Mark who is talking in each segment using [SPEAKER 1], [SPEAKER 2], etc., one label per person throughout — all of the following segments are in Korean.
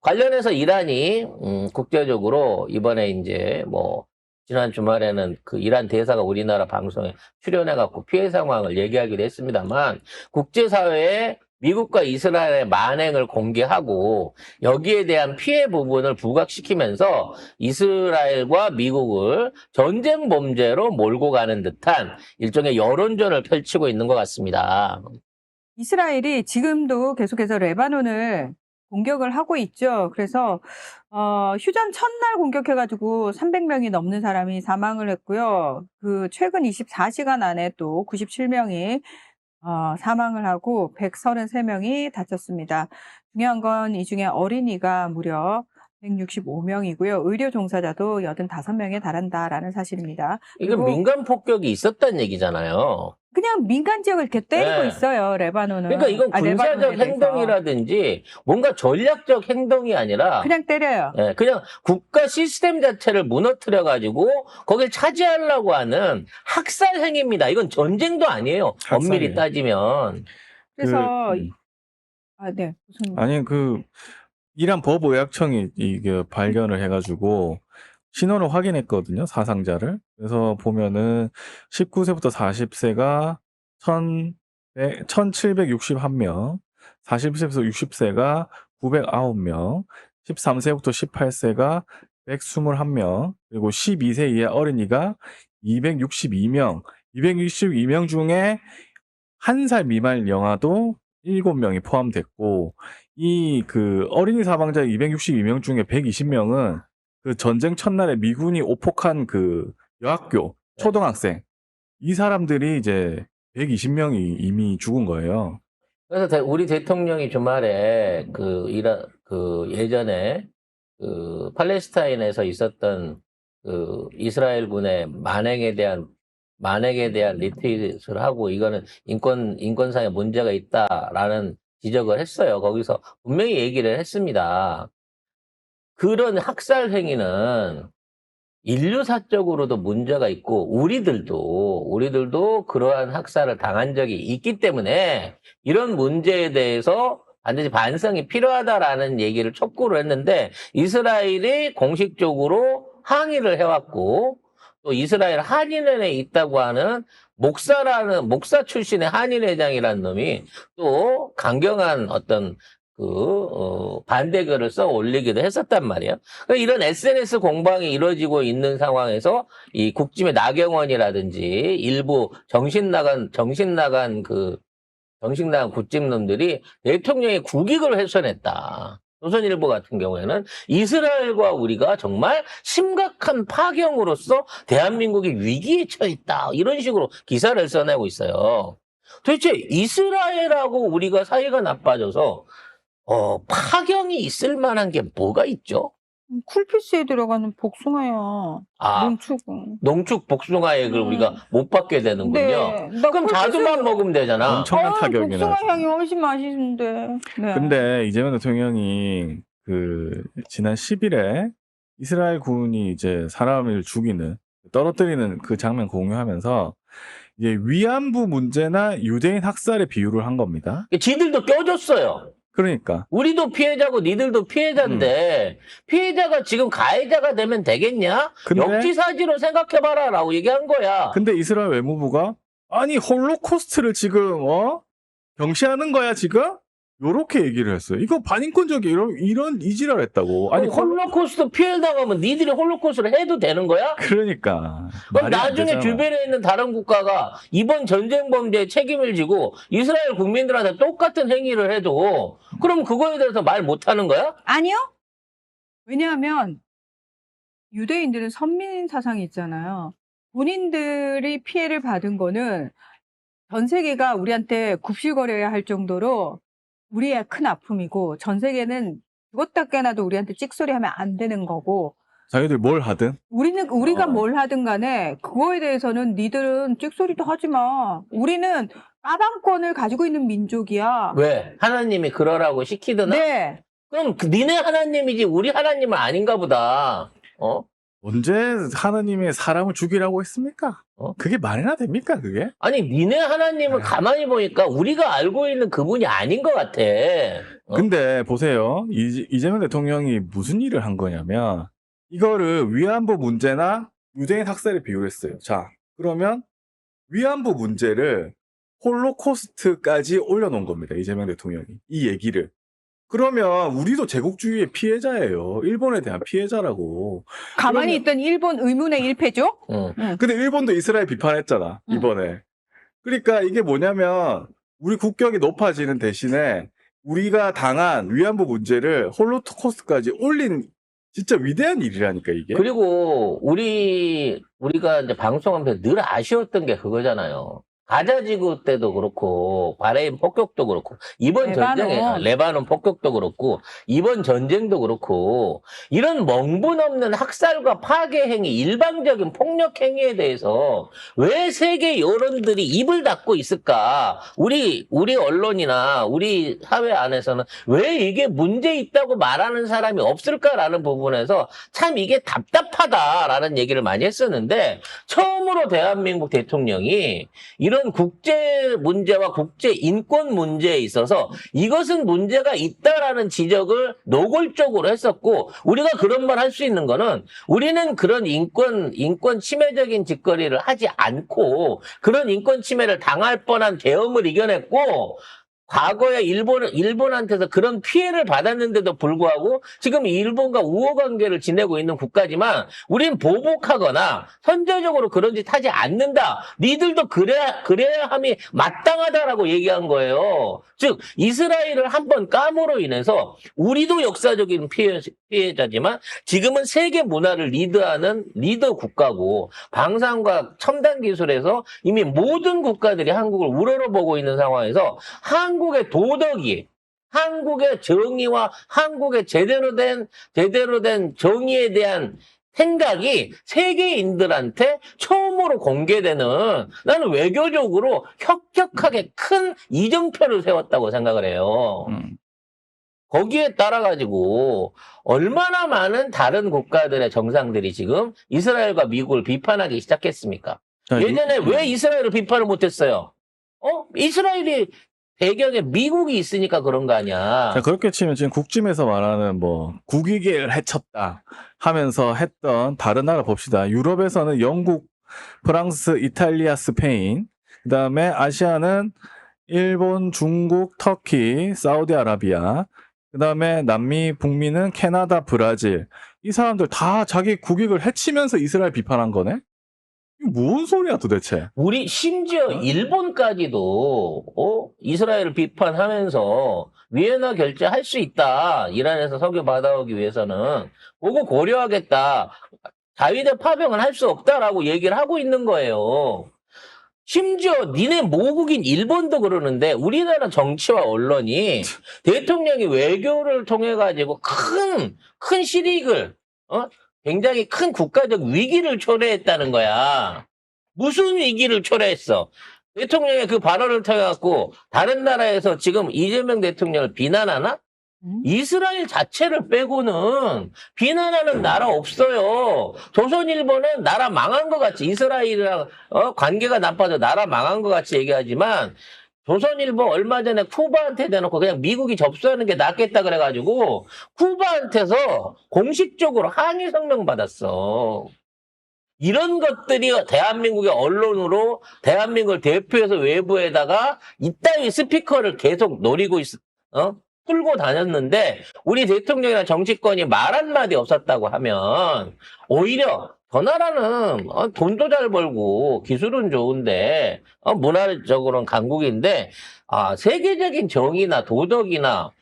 [SPEAKER 1] 관련해서 이란이 국제적으로 이번에 이제 뭐 지난 주말에는 그 이란 대사가 우리나라 방송에 출연해갖고 피해 상황을 얘기하기도 했습니다만 국제사회에 미국과 이스라엘의 만행을 공개하고 여기에 대한 피해 부분을 부각시키면서 이스라엘과 미국을 전쟁 범죄로 몰고 가는 듯한 일종의 여론전을 펼치고 있는 것 같습니다.
[SPEAKER 2] 이스라엘이 지금도 계속해서 레바논을 공격을 하고 있죠. 그래서 휴전 첫날 공격해가지고 300명이 넘는 사람이 사망을 했고요. 그 최근 24시간 안에 또 97명이 사망을 하고 133명이 다쳤습니다. 중요한 건 이 중에 어린이가 무려 165명이고요. 의료 종사자도 85명에 달한다라는 사실입니다.
[SPEAKER 1] 이건 민간 폭격이 있었다는 얘기잖아요.
[SPEAKER 2] 그냥 민간 지역을 이렇게 때리고
[SPEAKER 1] 네.
[SPEAKER 2] 있어요, 레바논은.
[SPEAKER 1] 그러니까 이건 군사적
[SPEAKER 2] 레바논에 대해서.
[SPEAKER 1] 행동이라든지 뭔가 전략적 행동이 아니라
[SPEAKER 2] 그냥 때려요.
[SPEAKER 1] 예, 그냥 국가 시스템 자체를 무너뜨려가지고 거길 차지하려고 하는 학살 행위입니다. 이건 전쟁도 아니에요. 엄밀히
[SPEAKER 3] 학살이에요.
[SPEAKER 2] 그래서 네. 무슨
[SPEAKER 3] 아니 이란 법의학청이 이게 발견을 해가지고 신원을 확인했거든요, 사상자를. 그래서 보면은 19세부터 40세가 1761명, 40세부터 60세가 909명, 13세부터 18세가 121명, 그리고 12세 이하 어린이가 262명, 262명 중에 1살 미만 영아도 7명이 포함됐고, 어린이 사망자 262명 중에 120명은 그 전쟁 첫날에 미군이 오폭한 그 여학교, 초등학생, 이 사람들이 이제 120명이 이미 죽은 거예요.
[SPEAKER 1] 그래서 우리 대통령이 주말에 예전에 팔레스타인에서 있었던 이스라엘군의 만행에 대한 리트윗을 하고 이거는 인권상의 문제가 있다라는 지적을 했어요. 거기서 분명히 얘기를 했습니다. 그런 학살 행위는 인류사적으로도 문제가 있고 우리들도 그러한 학살을 당한 적이 있기 때문에 이런 문제에 대해서 반드시 반성이 필요하다라는 얘기를 촉구를 했는데 이스라엘이 공식적으로 항의를 해왔고 또 이스라엘 한인회에 있다고 하는 목사 출신의 한인회장이라는 놈이 또 강경한 어떤 반대글을 써 올리기도 했었단 말이에요. 그러니까 이런 SNS 공방이 이루어지고 있는 상황에서 이 국짐의 나경원이라든지 일부 정신 나간 국짐놈들이 대통령의 국익을 훼손했다. 조선일보 같은 경우에는 이스라엘과 우리가 정말 심각한 파경으로서 대한민국이 위기에 처했다. 이런 식으로 기사를 써내고 있어요. 도대체 이스라엘하고 우리가 사이가 나빠져서 파경이 있을 만한 게 뭐가 있죠?
[SPEAKER 2] 쿨피스에 들어가는 복숭아야.
[SPEAKER 1] 농축 복숭아액을 우리가 못 받게 되는군요.
[SPEAKER 2] 네.
[SPEAKER 1] 그럼 자두만 먹으면 되잖아.
[SPEAKER 3] 엄청난 타격이
[SPEAKER 2] 복숭아
[SPEAKER 3] 나죠.
[SPEAKER 2] 향이 훨씬 맛있는데. 네.
[SPEAKER 3] 근데 이재명 대통령이 지난 10일에 이스라엘 군이 이제 사람을 떨어뜨리는 그 장면 공유하면서 이제 위안부 문제나 유대인 학살에 비유를 한 겁니다.
[SPEAKER 1] 지들도 껴줬어요.
[SPEAKER 3] 그러니까.
[SPEAKER 1] 우리도 피해자고 니들도 피해자인데 피해자가 지금 가해자가 되면 되겠냐? 역지사지로 생각해봐라 라고 얘기한 거야.
[SPEAKER 3] 근데 이스라엘 외무부가 아니 홀로코스트를 지금 경시하는 거야 지금? 요렇게 얘기를 했어요. 이거 반인권적이 이런 이지랄 했다고. 아니
[SPEAKER 1] 홀로코스트 피해 당하면 니들이 홀로코스트를 해도 되는 거야?
[SPEAKER 3] 그러니까.
[SPEAKER 1] 그럼 나중에 주변에 있는 다른 국가가 이번 전쟁 범죄에 책임을 지고 이스라엘 국민들한테 똑같은 행위를 해도 그럼 그거에 대해서 말 못하는 거야?
[SPEAKER 2] 아니요. 왜냐하면 유대인들은 선민 사상이 있잖아요. 본인들이 피해를 받은 거는 전 세계가 우리한테 굽실거려야 할 정도로 우리의 큰 아픔이고 전 세계는 죽었다 깨나도 우리한테 찍소리하면 안 되는 거고
[SPEAKER 3] 자기들 뭘 하든
[SPEAKER 2] 우리가 뭘 하든 간에 그거에 대해서는 니들은 찍소리도 하지 마. 우리는 빠방권을 가지고 있는 민족이야.
[SPEAKER 1] 왜? 하나님이 그러라고 시키드나?
[SPEAKER 2] 네.
[SPEAKER 1] 그럼 니네 하나님이지 우리 하나님은 아닌가 보다.
[SPEAKER 3] 언제 하나님의 사람을 죽이라고 했습니까? 그게 말이나 됩니까, 그게?
[SPEAKER 1] 아니, 니네 하나님을 가만히 보니까 우리가 알고 있는 그분이 아닌 것 같아.
[SPEAKER 3] 근데 보세요. 이재명 대통령이 무슨 일을 한 거냐면 이거를 위안부 문제나 유대인 학살에 비유했어요. 자, 그러면 위안부 문제를 홀로코스트까지 올려놓은 겁니다. 이재명 대통령이. 이 얘기를. 그러면 우리도 제국주의의 피해자예요. 일본에 대한 피해자라고.
[SPEAKER 2] 가만히
[SPEAKER 3] 그러면-
[SPEAKER 2] 있던 일본 의문의 일패죠?
[SPEAKER 3] 근데 일본도 이스라엘 비판했잖아, 이번에. 그러니까 이게 뭐냐면 우리 국격이 높아지는 대신에 우리가 당한 위안부 문제를 홀로코스트까지 올린 진짜 위대한 일이라니까, 이게.
[SPEAKER 1] 그리고 우리가 이제 방송하면서 늘 아쉬웠던 게 그거잖아요. 가자지구 때도 그렇고 바레인 폭격도 그렇고 이번 전쟁에 레바논 폭격도 그렇고 이번 전쟁도 그렇고 이런 멍분 없는 학살과 파괴 행위, 일방적인 폭력 행위에 대해서 왜 세계 여론들이 입을 닫고 있을까? 우리 언론이나 우리 사회 안에서는 왜 이게 문제 있다고 말하는 사람이 없을까라는 부분에서 참 이게 답답하다라는 얘기를 많이 했었는데 처음으로 대한민국 대통령이 이런 국제 문제와 국제 인권 문제에 있어서 이것은 문제가 있다라는 지적을 노골적으로 했었고 우리가 그런 말 할 수 있는 거는 우리는 그런 인권 침해적인 짓거리를 하지 않고 그런 인권 침해를 당할 뻔한 계엄을 이겨냈고 과거에 일본한테서 그런 피해를 받았는데도 불구하고 지금 일본과 우호 관계를 지내고 있는 국가지만 우린 보복하거나 선제적으로 그런 짓 하지 않는다. 니들도 그래야 함이 마땅하다라고 얘기한 거예요. 즉 이스라엘을 한번 까므로 인해서 우리도 역사적인 피해자지만 지금은 세계 문화를 리드하는 리더 국가고 방산과 첨단 기술에서 이미 모든 국가들이 한국을 우러러보고 있는 상황에서 한국의 도덕이 한국의 정의와 한국의 제대로 된 정의에 대한 생각이 세계인들한테 처음으로 공개되는 나는 외교적으로 혁혁하게 큰 이정표를 세웠다고 생각을 해요. 거기에 따라 가지고 얼마나 많은 다른 국가들의 정상들이 지금 이스라엘과 미국을 비판하기 시작했습니까? 예전에 왜 이스라엘을 비판을 못했어요? 이스라엘이 배경에 미국이 있으니까 그런 거 아니야.
[SPEAKER 3] 자, 그렇게 치면 지금 국짐에서 말하는 뭐 국익을 해쳤다 하면서 했던 다른 나라 봅시다. 유럽에서는 영국, 프랑스, 이탈리아, 스페인, 그 다음에 아시아는 일본, 중국, 터키, 사우디아라비아, 그 다음에 남미, 북미는 캐나다, 브라질. 이 사람들 다 자기 국익을 해치면서 이스라엘 비판한 거네? 이거 뭔 소리야 도대체?
[SPEAKER 1] 우리 심지어 일본까지도 이스라엘을 비판하면서 위에나 결제할 수 있다. 이란에서 석유 받아오기 위해서는 그거 고려하겠다. 자위대 파병은 할 수 없다라고 얘기를 하고 있는 거예요. 심지어 니네 모국인 일본도 그러는데 우리나라 정치와 언론이 대통령이 외교를 통해 가지고 큰 실익을 굉장히 큰 국가적 위기를 초래했다는 거야. 무슨 위기를 초래했어? 대통령의 그 발언을 통해 갖고 다른 나라에서 지금 이재명 대통령을 비난하나? 이스라엘 자체를 빼고는 비난하는 나라 없어요. 조선일보는 나라 망한 것 같이 이스라엘이랑 관계가 나빠져 나라 망한 것 같이 얘기하지만 조선일보 얼마 전에 쿠바한테 대놓고 그냥 미국이 접수하는 게 낫겠다 그래가지고 쿠바한테서 공식적으로 항의 성명 받았어. 이런 것들이 대한민국의 언론으로 대한민국을 대표해서 외부에다가 이따위 스피커를 계속 노리고 풀고 다녔는데 우리 대통령이나 정치권이 말 한마디 없었다고 하면 오히려 저 나라는 돈도 잘 벌고 기술은 좋은데 문화적으로는 강국인데 세계적인 정의나 도덕이나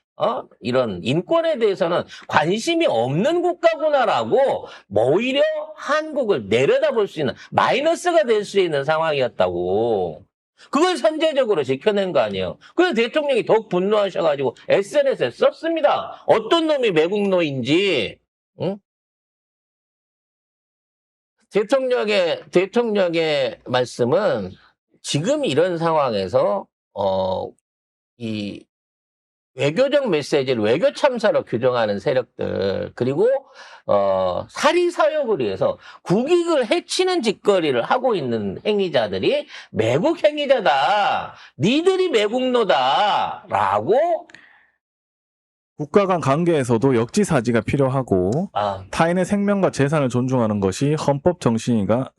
[SPEAKER 1] 이런 인권에 대해서는 관심이 없는 국가구나라고 오히려 한국을 내려다볼 수 있는 마이너스가 될 수 있는 상황이었다고. 그걸 선제적으로 지켜낸 거 아니에요. 그래서 대통령이 더욱 분노하셔가지고 SNS에 썼습니다. 어떤 놈이 매국노인지. 응? 대통령의 말씀은 지금 이런 상황에서 이 외교적 메시지를 외교 참사로 규정하는 세력들, 그리고 사리 사욕을 위해서 국익을 해치는 짓거리를 하고 있는 행위자들이 매국 행위자다. 니들이 매국노다라고
[SPEAKER 3] 국가 간 관계에서도 역지사지가 필요하고 타인의 생명과 재산을 존중하는 것이 헌법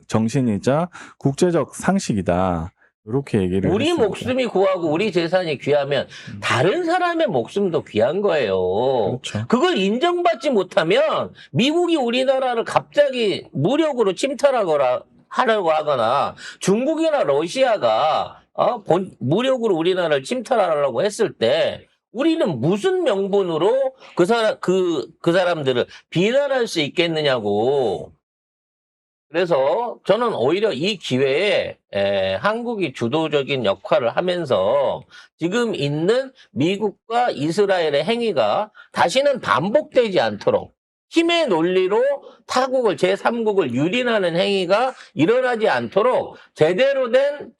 [SPEAKER 3] 정신이자 국제적 상식이다. 이렇게 얘기를
[SPEAKER 1] 우리
[SPEAKER 3] 했습니다.
[SPEAKER 1] 목숨이 구하고 우리 재산이 귀하면 다른 사람의 목숨도 귀한 거예요.
[SPEAKER 3] 그렇죠.
[SPEAKER 1] 그걸 인정받지 못하면 미국이 우리나라를 갑자기 무력으로 침탈하거나 하려고 하거나 중국이나 러시아가 무력으로 우리나라를 침탈하려고 했을 때 우리는 무슨 명분으로 그 사람들을 비난할 수 있겠느냐고. 그래서 저는 오히려 이 기회에 한국이 주도적인 역할을 하면서 지금 있는 미국과 이스라엘의 행위가 다시는 반복되지 않도록 힘의 논리로 타국을 제3국을 유린하는 행위가 일어나지 않도록 제대로 된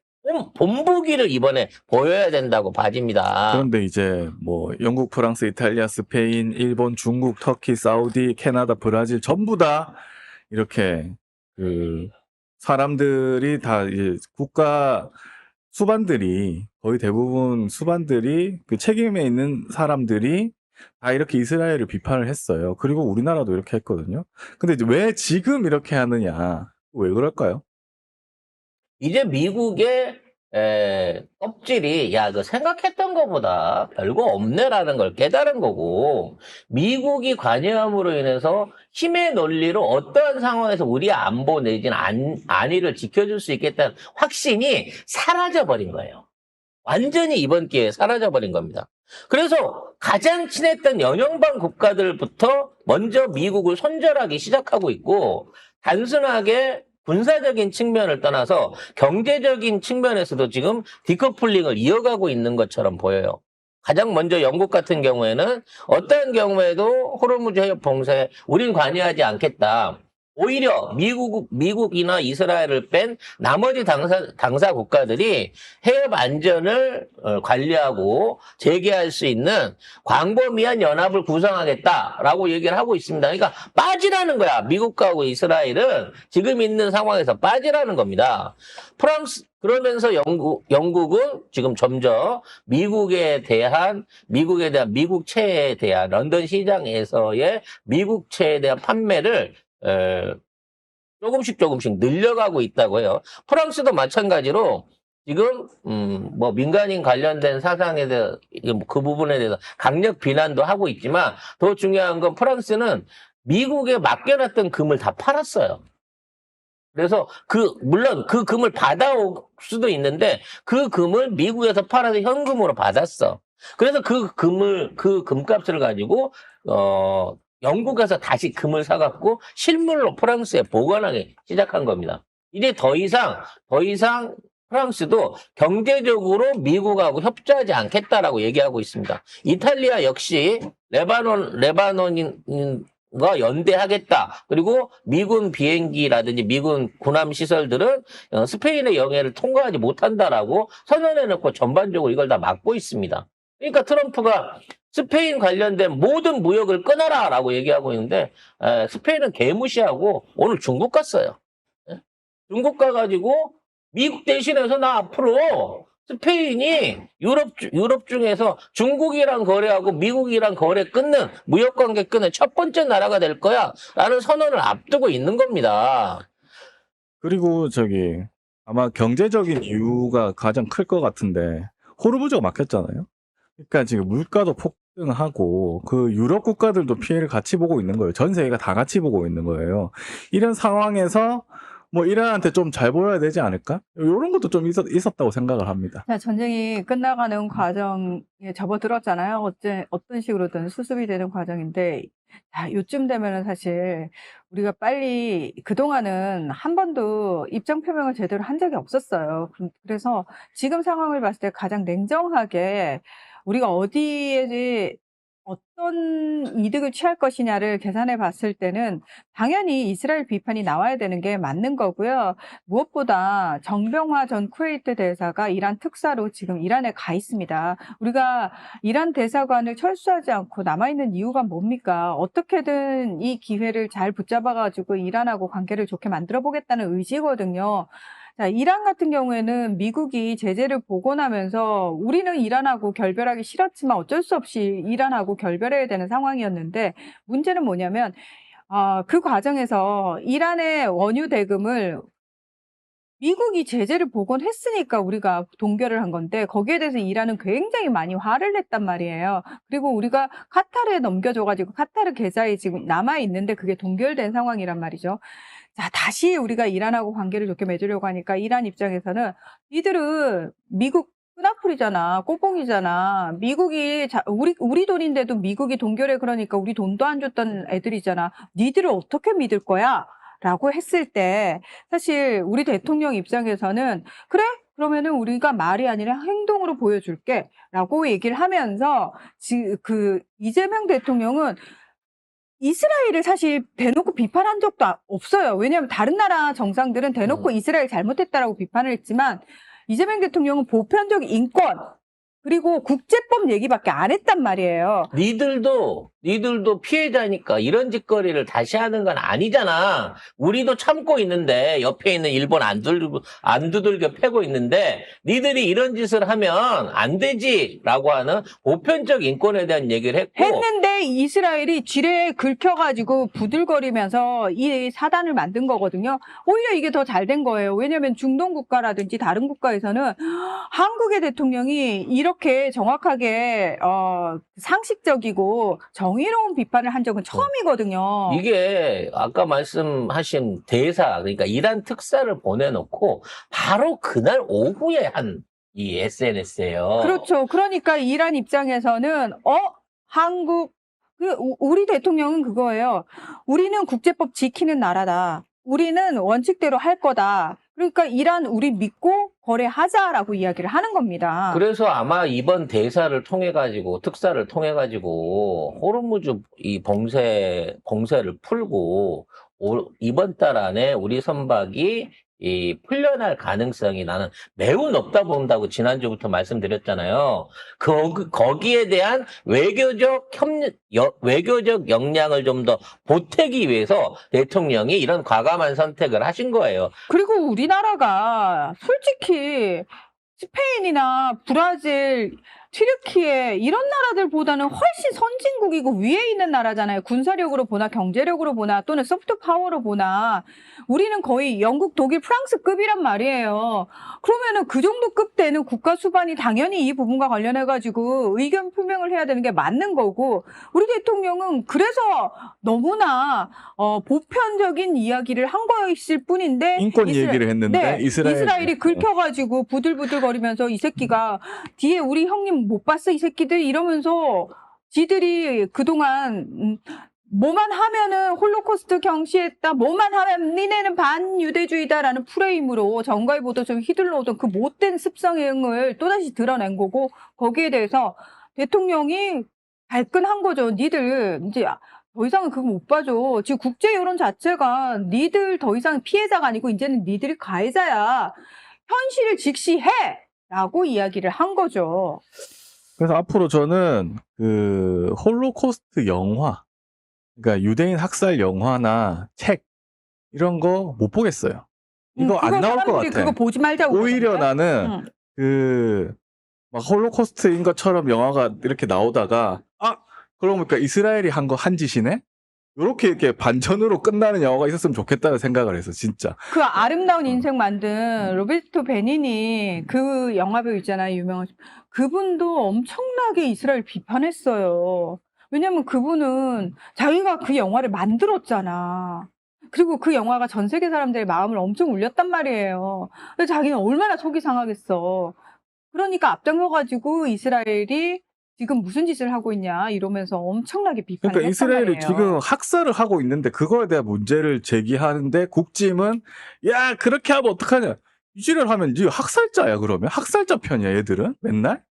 [SPEAKER 1] 본보기를 이번에 보여야 된다고 봐집니다.
[SPEAKER 3] 그런데 이제 뭐 영국, 프랑스, 이탈리아, 스페인, 일본, 중국, 터키, 사우디, 캐나다, 브라질 전부 다 이렇게 그 사람들이 다 이제 국가 수반들이 거의 대부분 수반들이 그 책임에 있는 사람들이 다 이렇게 이스라엘을 비판을 했어요. 그리고 우리나라도 이렇게 했거든요. 근데 이제 왜 지금 이렇게 하느냐? 왜 그럴까요?
[SPEAKER 1] 이제 미국의 껍질이 그 생각했던 것보다 별거 없네라는 걸 깨달은 거고 미국이 관여함으로 인해서 힘의 논리로 어떠한 상황에서 우리 안보 내지는 안위를 지켜줄 수 있겠다는 확신이 사라져버린 거예요. 완전히 이번 기회에 사라져버린 겁니다. 그래서 가장 친했던 연영방 국가들부터 먼저 미국을 손절하기 시작하고 있고 단순하게 군사적인 측면을 떠나서 경제적인 측면에서도 지금 디커플링을 이어가고 있는 것처럼 보여요. 가장 먼저 영국 같은 경우에는 어떠한 경우에도 호르무즈 해협 봉쇄에 우린 관여하지 않겠다. 오히려 미국이나 이스라엘을 뺀 나머지 당사 국가들이 해협 안전을 관리하고 재개할 수 있는 광범위한 연합을 구성하겠다라고 얘기를 하고 있습니다. 그러니까 빠지라는 거야. 미국과 이스라엘은 지금 있는 상황에서 빠지라는 겁니다. 그러면서 영국은 지금 점점 미국에 대한 미국채에 대한 런던 시장에서의 미국채에 대한 판매를 조금씩 늘려가고 있다고 해요. 프랑스도 마찬가지로 지금 뭐 민간인 관련된 사상에 대해서 그 부분에 대해서 강력 비난도 하고 있지만 더 중요한 건 프랑스는 미국에 맡겨놨던 금을 다 팔았어요. 그래서 물론 그 금을 받아올 수도 있는데 그 금을 미국에서 팔아서 현금으로 받았어. 그래서 그 금값을 가지고 영국에서 다시 금을 사갖고 실물로 프랑스에 보관하기 시작한 겁니다. 이제 더 이상 프랑스도 경제적으로 미국하고 협조하지 않겠다라고 얘기하고 있습니다. 이탈리아 역시 레바논과 연대하겠다. 그리고 미군 비행기라든지 미군 군함 시설들은 스페인의 영해를 통과하지 못한다라고 선언해놓고 전반적으로 이걸 다 막고 있습니다. 그러니까 트럼프가 스페인 관련된 모든 무역을 끊어라라고 얘기하고 있는데 스페인은 개무시하고 오늘 중국 갔어요. 중국 가가지고 미국 대신해서 나 앞으로 스페인이 유럽 중에서 중국이랑 거래하고 미국이랑 무역 관계 끊는 첫 번째 나라가 될 거야 라는 선언을 앞두고 있는 겁니다.
[SPEAKER 3] 그리고 아마 경제적인 이유가 가장 클 것 같은데 호르무즈가 막혔잖아요. 그러니까 지금 물가도 폭등하고 그 유럽 국가들도 피해를 같이 보고 있는 거예요. 전 세계가 다 같이 보고 있는 거예요. 이런 상황에서 뭐 이란한테 좀 잘 보여야 되지 않을까? 이런 것도 좀 있었다고 생각을 합니다.
[SPEAKER 2] 전쟁이 끝나가는 과정에 접어들었잖아요. 어떤 식으로든 수습이 되는 과정인데 요쯤 되면은 사실 우리가 빨리 그동안은 한 번도 입장 표명을 제대로 한 적이 없었어요. 그래서 지금 상황을 봤을 때 가장 냉정하게 우리가 어떤 이득을 취할 것이냐를 계산해 봤을 때는 당연히 이스라엘 비판이 나와야 되는 게 맞는 거고요. 무엇보다 정병화 전 쿠웨이트 대사가 이란 특사로 지금 이란에 가 있습니다. 우리가 이란 대사관을 철수하지 않고 남아있는 이유가 뭡니까? 어떻게든 이 기회를 잘 붙잡아가지고 이란하고 관계를 좋게 만들어 보겠다는 의지거든요. 자, 이란 같은 경우에는 미국이 제재를 복원하면서 우리는 이란하고 결별하기 싫었지만 어쩔 수 없이 이란하고 결별해야 되는 상황이었는데 문제는 뭐냐면 그 과정에서 이란의 원유 대금을 미국이 제재를 복원했으니까 우리가 동결을 한 건데 거기에 대해서 이란은 굉장히 많이 화를 냈단 말이에요. 그리고 우리가 카타르에 넘겨줘가지고 카타르 계좌에 지금 남아있는데 그게 동결된 상황이란 말이죠. 자, 다시 우리가 이란하고 관계를 좋게 맺으려고 하니까 이란 입장에서는 니들은 미국 끈앞풀이잖아, 꼬봉이잖아. 미국이 우리 돈인데도 미국이 동결해 그러니까 우리 돈도 안 줬던 애들이잖아. 니들을 어떻게 믿을 거야? 라고 했을 때 사실 우리 대통령 입장에서는 그래? 그러면은 우리가 말이 아니라 행동으로 보여줄게 라고 얘기를 하면서 이재명 대통령은 이스라엘을 사실 대놓고 비판한 적도 없어요. 왜냐하면 다른 나라 정상들은 대놓고 이스라엘 잘못했다라고 비판을 했지만 이재명 대통령은 보편적 인권 그리고 국제법 얘기밖에 안 했단 말이에요.
[SPEAKER 1] 니들도 피해자니까 이런 짓거리를 다시 하는 건 아니잖아. 우리도 참고 있는데 옆에 있는 일본 안 두들겨 패고 있는데 니들이 이런 짓을 하면 안 되지라고 하는 보편적 인권에 대한 얘기를
[SPEAKER 2] 했는데 이스라엘이 지뢰에 긁혀가지고 부들거리면서 이 사단을 만든 거거든요. 오히려 이게 더 잘 된 거예요. 왜냐하면 중동 국가라든지 다른 국가에서는 한국의 대통령이 이렇게 정확하게 상식적이고 정의로운 비판을 한 적은 처음이거든요.
[SPEAKER 1] 이게 아까 말씀하신 대사, 그러니까 이란 특사를 보내놓고 바로 그날 오후에 한 이 SNS예요.
[SPEAKER 2] 그렇죠. 그러니까 이란 입장에서는 한국 우리 대통령은 그거예요. 우리는 국제법 지키는 나라다. 우리는 원칙대로 할 거다. 그러니까 이란 우리 믿고 거래하자라고 이야기를 하는 겁니다.
[SPEAKER 1] 그래서 아마 이번 대사를 특사를 통해 가지고 호르무즈 이 봉쇄를 풀고 이번 달 안에 우리 선박이 풀려날 가능성이 나는 매우 높다 본다고 지난주부터 말씀드렸잖아요. 거기에 대한 외교적 역량을 좀 더 보태기 위해서 대통령이 이런 과감한 선택을 하신 거예요.
[SPEAKER 2] 그리고 우리나라가 솔직히 스페인이나 브라질, 튀르키예 이런 나라들보다는 훨씬 선진국이고 위에 있는 나라잖아요. 군사력으로 보나 경제력으로 보나 또는 소프트 파워로 보나 우리는 거의 영국, 독일, 프랑스급이란 말이에요. 그러면은 그 정도 급 되는 국가 수반이 당연히 이 부분과 관련해가지고 의견 표명을 해야 되는 게 맞는 거고 우리 대통령은 그래서 너무나 보편적인 이야기를 한 것일 뿐인데
[SPEAKER 3] 인권 얘기를 했는데
[SPEAKER 2] 이스라엘이 긁혀가지고 부들부들거리면서 이 새끼가 뒤에 우리 형님 못 봤어 이 새끼들 이러면서 지들이 그동안 뭐만 하면은 홀로코스트 경시했다 뭐만 하면 니네는 반유대주의다라는 프레임으로 정가일보도처럼 휘둘러오던 그 못된 습성행을 또다시 드러낸 거고 거기에 대해서 대통령이 발끈한 거죠. 니들 이제 더 이상은 그거 못 봐줘. 지금 국제 여론 자체가 니들 더 이상 피해자가 아니고 이제는 니들이 가해자야. 현실을 직시해! 라고 이야기를 한 거죠.
[SPEAKER 3] 그래서 앞으로 저는 그 홀로코스트 영화, 그러니까 유대인 학살 영화나 책 이런 거 못 보겠어요. 이거 안 나올 것 같아.
[SPEAKER 2] 그거 보지 말자고.
[SPEAKER 3] 오히려 나는 그 막 홀로코스트인 것처럼 영화가 이렇게 나오다가 그러니까 이스라엘이 한 짓이네? 이렇게 반전으로 끝나는 영화가 있었으면 좋겠다는 생각을 해서 진짜.
[SPEAKER 2] 그 아름다운 인생 만든 로베르토 베니니 그 영화배우 있잖아요. 유명한. 그분도 엄청나게 이스라엘 비판했어요. 왜냐면 그분은 자기가 그 영화를 만들었잖아. 그리고 그 영화가 전 세계 사람들의 마음을 엄청 울렸단 말이에요. 근데 자기는 얼마나 속이 상하겠어. 그러니까 앞장서가지고 이스라엘이 지금 무슨 짓을 하고 있냐 이러면서 엄청나게 비판을
[SPEAKER 3] 그러니까
[SPEAKER 2] 했단
[SPEAKER 3] 이스라엘이
[SPEAKER 2] 말이에요.
[SPEAKER 3] 지금 학살을 하고 있는데 그거에 대한 문제를 제기하는데 국짐은 야 그렇게 하면 어떡하냐. 이지랄 하면 이제 학살자야. 그러면 학살자 편이야. 얘들은 맨날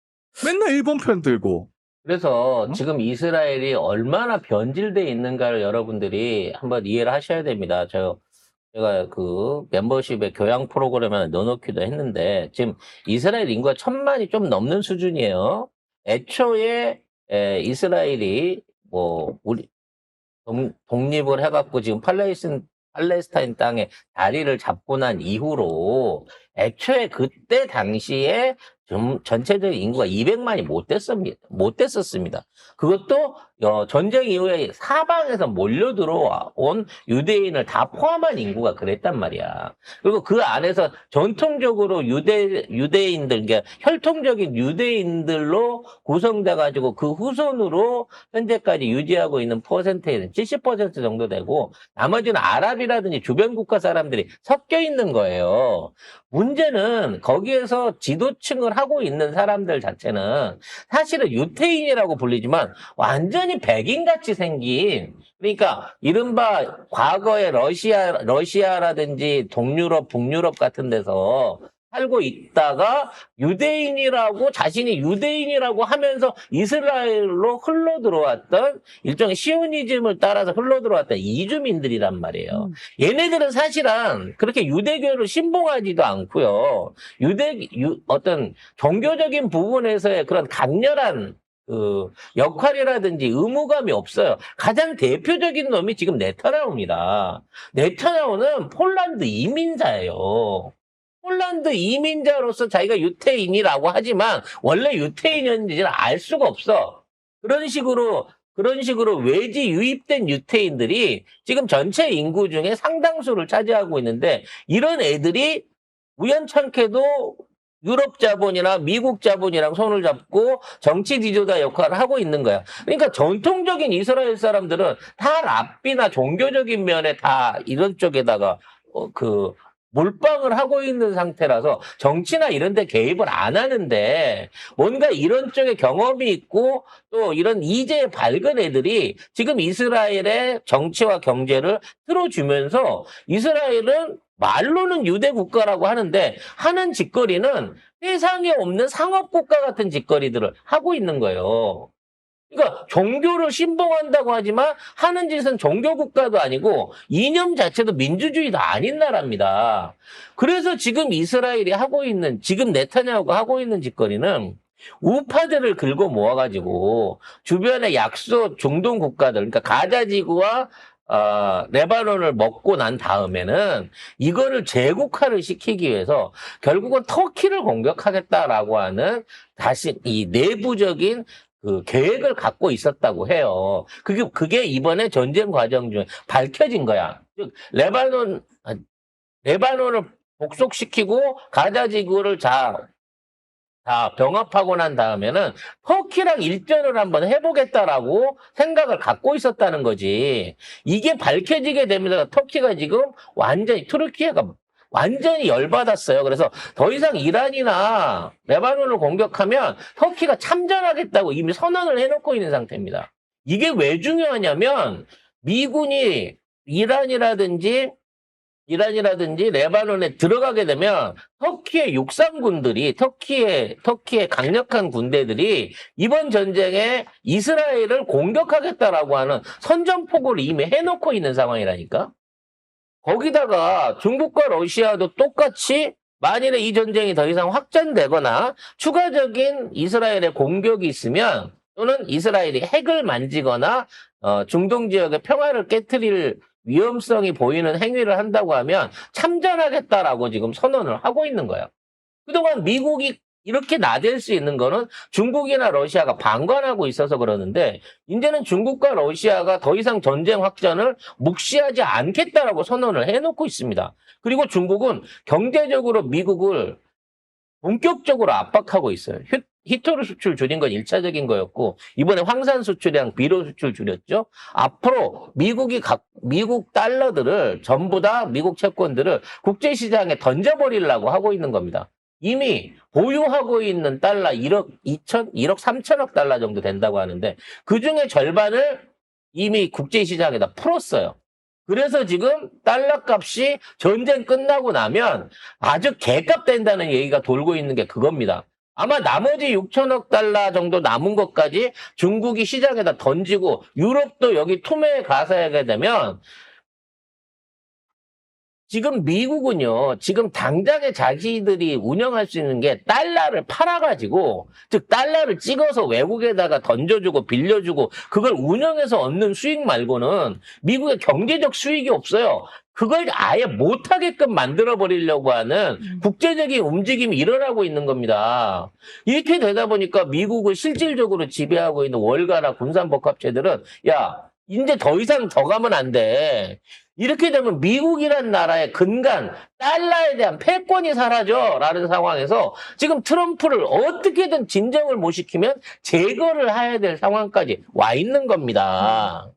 [SPEAKER 3] 일본 편 들고
[SPEAKER 1] 그래서 지금 이스라엘이 얼마나 변질돼 있는가를 여러분들이 한번 이해를 하셔야 됩니다. 제가 그 멤버십의 교양 프로그램에 넣어놓기도 했는데 지금 이스라엘 인구가 1,000만이 좀 넘는 수준이에요. 애초에 이스라엘이 뭐 우리 독립을 해갖고 지금 팔레스타인 땅에 자리를 잡고 난 이후로 애초에 그때 당시에 좀 전체적인 인구가 200만이 못 됐었습니다. 그것도 전쟁 이후에 사방에서 몰려 들어온 유대인을 다 포함한 인구가 그랬단 말이야. 그리고 그 안에서 전통적으로 유대인들, 그러니까 혈통적인 유대인들로 구성돼가지고 그 후손으로 현재까지 유지하고 있는 퍼센테이지는 70% 정도 되고 나머지는 아랍이라든지 주변 국가 사람들이 섞여 있는 거예요. 문제는 거기에서 지도층을 하고 있는 사람들 자체는 사실은 유태인이라고 불리지만 완전히 백인같이 생긴, 그러니까 이른바 과거에 러시아라든지 동유럽, 북유럽 같은 데서 살고 있다가 유대인이라고 자신이 유대인이라고 하면서 이스라엘로 흘러 들어왔던 일종의 시오니즘을 따라서 흘러 들어왔던 이주민들이란 말이에요. 얘네들은 사실은 그렇게 유대교를 신봉하지도 않고요. 어떤 종교적인 부분에서의 그런 강렬한 그 역할이라든지 의무감이 없어요. 가장 대표적인 놈이 지금 네타냐후입니다. 네타냐후는 폴란드 이민자예요. 폴란드 이민자로서 자기가 유태인이라고 하지만 원래 유태인인지는 알 수가 없어. 그런 식으로 외지 유입된 유태인들이 지금 전체 인구 중에 상당수를 차지하고 있는데 이런 애들이 우연찮게도 유럽 자본이나 미국 자본이랑 손을 잡고 정치 지도자 역할을 하고 있는 거야. 그러니까 전통적인 이스라엘 사람들은 다 랍비나 종교적인 면에 다 이런 쪽에다가 몰빵을 하고 있는 상태라서 정치나 이런 데 개입을 안 하는데 뭔가 이런 쪽에 경험이 있고 또 이런 이제 밝은 애들이 지금 이스라엘의 정치와 경제를 틀어주면서 이스라엘은 말로는 유대 국가라고 하는데 하는 짓거리는 세상에 없는 상업국가 같은 짓거리들을 하고 있는 거예요. 그러니까 종교를 신봉한다고 하지만 하는 짓은 종교국가도 아니고 이념 자체도 민주주의도 아닌 나라입니다. 그래서 지금 이스라엘이 지금 네타냐후가 하고 있는 짓거리는 우파들을 긁어 모아가지고 주변의 약소 중동 국가들, 그러니까 가자지구와 레바논을 먹고 난 다음에는 이거를 제국화를 시키기 위해서 결국은 터키를 공격하겠다라고 하는 다시 이 내부적인 그 계획을 갖고 있었다고 해요. 그게 이번에 전쟁 과정 중에 밝혀진 거야. 즉, 레바논을 복속시키고 가자 지구를 다 병합하고 난 다음에는 터키랑 일전을 한번 해보겠다라고 생각을 갖고 있었다는 거지. 이게 밝혀지게 되면서 터키가 지금 투르키예가 완전히 열받았어요. 그래서 더 이상 이란이나 레바논을 공격하면 터키가 참전하겠다고 이미 선언을 해놓고 있는 상태입니다. 이게 왜 중요하냐면 미군이 이란이라든지 레바논에 들어가게 되면 터키의 육상군들이 터키의 강력한 군대들이 이번 전쟁에 이스라엘을 공격하겠다라고 하는 선전포고를 이미 해놓고 있는 상황이라니까. 거기다가 중국과 러시아도 똑같이 만일에 이 전쟁이 더 이상 확전되거나 추가적인 이스라엘의 공격이 있으면 또는 이스라엘이 핵을 만지거나 중동 지역의 평화를 깨트릴 위험성이 보이는 행위를 한다고 하면 참전하겠다라고 지금 선언을 하고 있는 거예요. 그동안 미국이 이렇게 나댈 수 있는 거는 중국이나 러시아가 방관하고 있어서 그러는데 이제는 중국과 러시아가 더 이상 전쟁 확전을 묵시하지 않겠다라고 선언을 해놓고 있습니다. 그리고 중국은 경제적으로 미국을 본격적으로 압박하고 있어요. 히토르 수출 줄인 건 1차적인 거였고 이번에 황산 수출이랑 비료 수출 줄였죠. 앞으로 미국 달러들을 전부 다 미국 채권들을 국제시장에 던져버리려고 하고 있는 겁니다. 이미 보유하고 있는 달러 1억 3천억 달러 정도 된다고 하는데 그중에 절반을 이미 국제시장에다 풀었어요. 그래서 지금 달러 값이 전쟁 끝나고 나면 아주 개값 된다는 얘기가 돌고 있는 게 그겁니다. 아마 나머지 6천억 달러 정도 남은 것까지 중국이 시장에다 던지고 유럽도 여기 투매에 가서하게 되면 지금 미국은요, 지금 당장에 자기들이 운영할 수 있는 게 달러를 팔아가지고, 즉, 달러를 찍어서 외국에다가 던져주고 빌려주고, 그걸 운영해서 얻는 수익 말고는 미국의 경제적 수익이 없어요. 그걸 아예 못하게끔 만들어버리려고 하는 국제적인 움직임이 일어나고 있는 겁니다. 이렇게 되다 보니까 미국을 실질적으로 지배하고 있는 월가나 군산복합체들은, 야, 이제 더 이상 더 가면 안 돼. 이렇게 되면 미국이란 나라의 근간, 달러에 대한 패권이 사라져라는 상황에서 지금 트럼프를 어떻게든 진정을 못 시키면 제거를 해야 될 상황까지 와 있는 겁니다.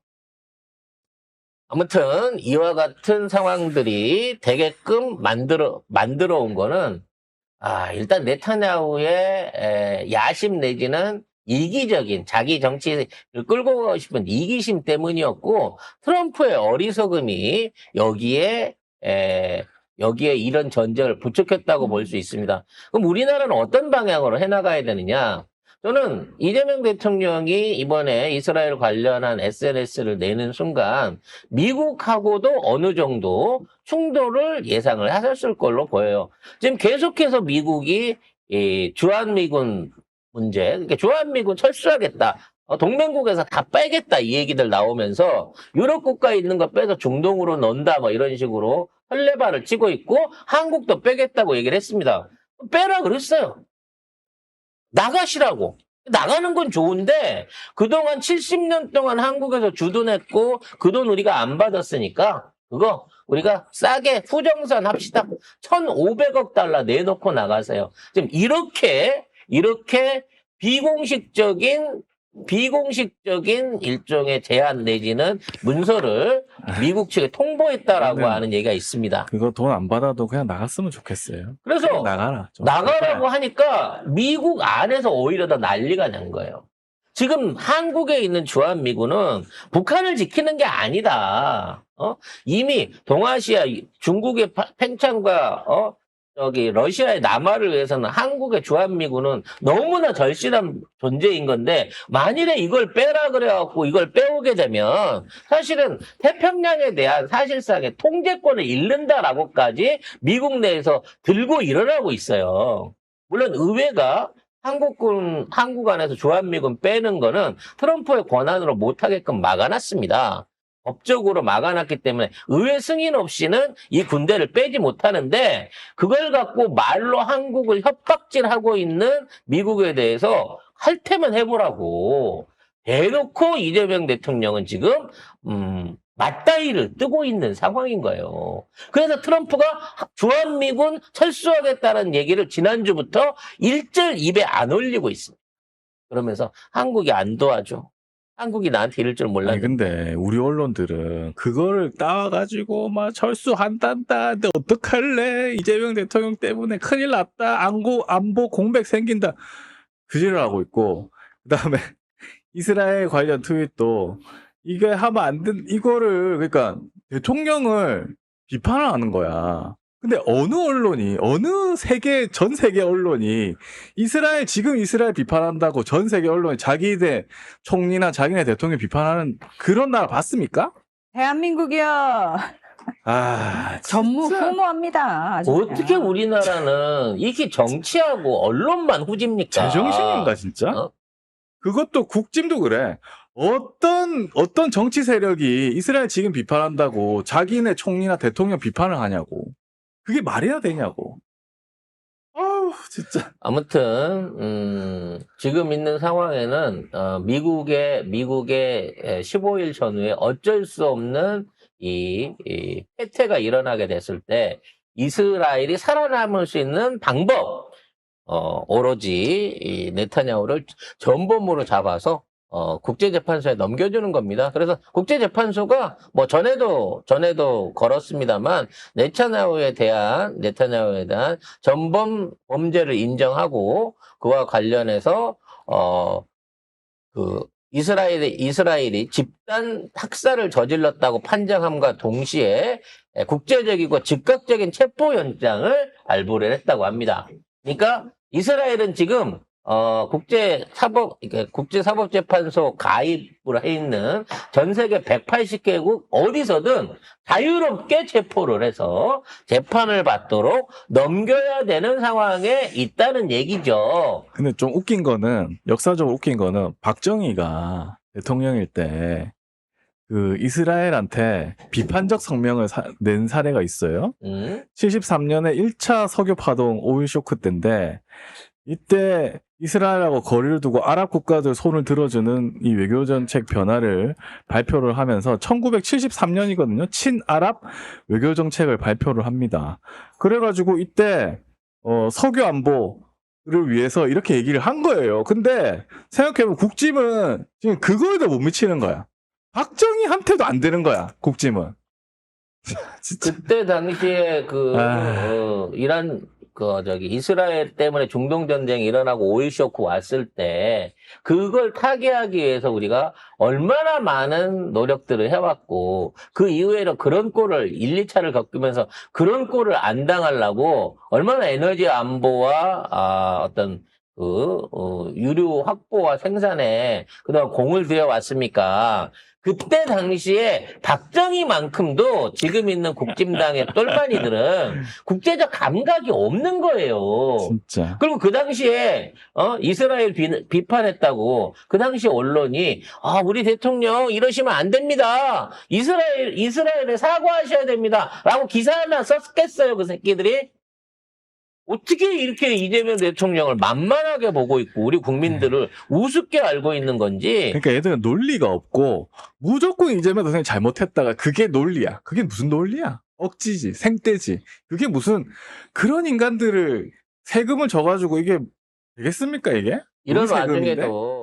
[SPEAKER 1] 아무튼 이와 같은 상황들이 되게끔 만들어 온 거는 일단 네타냐후의 야심 내지는 이기적인 자기 정치를 끌고 가고 싶은 이기심 때문이었고 트럼프의 어리석음이 여기에 이런 전쟁을 부추겼다고 볼 수 있습니다. 그럼 우리나라는 어떤 방향으로 해나가야 되느냐? 저는 이재명 대통령이 이번에 이스라엘 관련한 SNS를 내는 순간 미국하고도 어느 정도 충돌을 예상을 하셨을 걸로 보여요. 지금 계속해서 미국이 이 주한미군 문제, 그러니까 주한미군 철수하겠다. 동맹국에서 다 빼겠다 이 얘기들 나오면서 유럽 국가에 있는 거 빼서 중동으로 넣는다 뭐 이런 식으로 헐레발을 치고 있고 한국도 빼겠다고 얘기를 했습니다. 빼라 그랬어요. 나가시라고. 나가는 건 좋은데 그동안 70년 동안 한국에서 주둔했고 그 돈 우리가 안 받았으니까 그거 우리가 싸게 후정산 합시다. 1,500억 달러 내놓고 나가세요. 지금 이렇게 비공식적인 일종의 제안 내지는 문서를 미국 측에 통보했다라고 하는 얘기가 있습니다.
[SPEAKER 3] 그거 돈 안 받아도 그냥 나갔으면 좋겠어요.
[SPEAKER 1] 그래서
[SPEAKER 3] 그냥 나가라. 좀.
[SPEAKER 1] 나가라고 하니까 미국 안에서 오히려 더 난리가 난 거예요. 지금 한국에 있는 주한미군은 북한을 지키는 게 아니다. 이미 동아시아 중국의 팽창과 러시아의 남하를 위해서는 한국의 주한미군은 너무나 절실한 존재인 건데, 만일에 이걸 빼라 그래갖고 이걸 빼오게 되면, 사실은 태평양에 대한 사실상의 통제권을 잃는다라고까지 미국 내에서 들고 일어나고 있어요. 물론 의회가 한국 안에서 주한미군 빼는 거는 트럼프의 권한으로 못하게끔 막아놨습니다. 법적으로 막아놨기 때문에 의회 승인 없이는 이 군대를 빼지 못하는데 그걸 갖고 말로 한국을 협박질하고 있는 미국에 대해서 할 테면 해보라고 대놓고 이재명 대통령은 지금 맞다이를 뜨고 있는 상황인 거예요. 그래서 트럼프가 주한미군 철수하겠다는 얘기를 지난주부터 일절 입에 안 올리고 있습니다. 그러면서 한국이 안 도와줘. 한국이 나한테 이럴 줄
[SPEAKER 3] 아니
[SPEAKER 1] 몰랐는데.
[SPEAKER 3] 근데 우리 언론들은 그거를 따와가지고 막 철수한단다. 근데 어떡할래? 이재명 대통령 때문에 큰일 났다. 안보 공백 생긴다. 그지를 하고 있고 그다음에 이스라엘 관련 트윗도 이게 하면 안 된 이거를 그러니까 대통령을 비판을 하는 거야. 근데 어느 언론이 전 세계 언론이 지금 이스라엘 비판한다고 전 세계 언론이 자기네 총리나 자기네 대통령 비판하는 그런 나라 봤습니까?
[SPEAKER 2] 대한민국이요. 전무후무합니다. 아주
[SPEAKER 1] 어떻게
[SPEAKER 2] 그냥.
[SPEAKER 1] 우리나라는 이게 정치하고 언론만 후집니까?
[SPEAKER 3] 제정신인가 진짜? 그것도 국짐도 그래. 어떤 정치 세력이 이스라엘 지금 비판한다고 자기네 총리나 대통령 비판을 하냐고. 그게 말이나 되냐고. 아우 진짜.
[SPEAKER 1] 아무튼 지금 있는 상황에는 미국의 15일 전후에 어쩔 수 없는 이 혜태가 일어나게 됐을 때 이스라엘이 살아남을 수 있는 방법 오로지 이 네타냐후를 전범으로 잡아서 국제재판소에 넘겨주는 겁니다. 그래서 국제재판소가 뭐 전에도 걸었습니다만 네타냐후에 대한 전범 범죄를 인정하고 그와 관련해서 이스라엘이 집단 학살을 저질렀다고 판정함과 동시에 국제적이고 즉각적인 체포영장을 발부를 했다고 합니다. 그러니까 이스라엘은 지금 국제사법재판소 가입을 해 있는 전 세계 180개국 어디서든 자유롭게 체포를 해서 재판을 받도록 넘겨야 되는 상황에 있다는 얘기죠.
[SPEAKER 3] 근데 좀 웃긴 거는, 역사적으로 웃긴 거는, 박정희가 대통령일 때, 그, 이스라엘한테 비판적 성명을 낸 사례가 있어요. 73년에 1차 석유 파동 오일 쇼크 때인데, 이때 이스라엘하고 거리를 두고 아랍 국가들 손을 들어주는 이 외교정책 변화를 발표를 하면서 1973년이거든요. 친아랍 외교정책을 발표를 합니다. 그래가지고 이때 석유 안보를 위해서 이렇게 얘기를 한 거예요. 근데 생각해보면 국짐은 지금 그거에도 못 미치는 거야. 박정희한테도 안 되는 거야, 국짐은. 진짜.
[SPEAKER 1] 그때 당시에 이스라엘 때문에 중동 전쟁이 일어나고 오일 쇼크 왔을 때 그걸 타개하기 위해서 우리가 얼마나 많은 노력들을 해왔고 그 이후에는 그런 꼴을 1, 2차를 겪으면서 그런 꼴을 안 당하려고 얼마나 에너지 안보와 유류 확보와 생산에 그동안 공을 들여왔습니까? 그때 당시에 박정희만큼도 지금 있는 국짐당의 똘마니들은 국제적 감각이 없는 거예요.
[SPEAKER 3] 진짜.
[SPEAKER 1] 그리고 그 당시에 이스라엘 비판했다고 그 당시 언론이 우리 대통령 이러시면 안 됩니다. 이스라엘에 사과하셔야 됩니다. 라고 기사 하나 썼겠어요, 그 새끼들이? 어떻게 이렇게 이재명 대통령을 만만하게 보고 있고 우리 국민들을 우습게 알고 있는 건지.
[SPEAKER 3] 그러니까 얘들은 논리가 없고 무조건 이재명 대통령이 잘못했다가 그게 논리야. 그게 무슨 논리야? 억지지, 생떼지. 그게 무슨 그런 인간들을 세금을 져가지고 이게 되겠습니까 이게?
[SPEAKER 1] 이런
[SPEAKER 3] 우리 세금인데?
[SPEAKER 1] 와중에도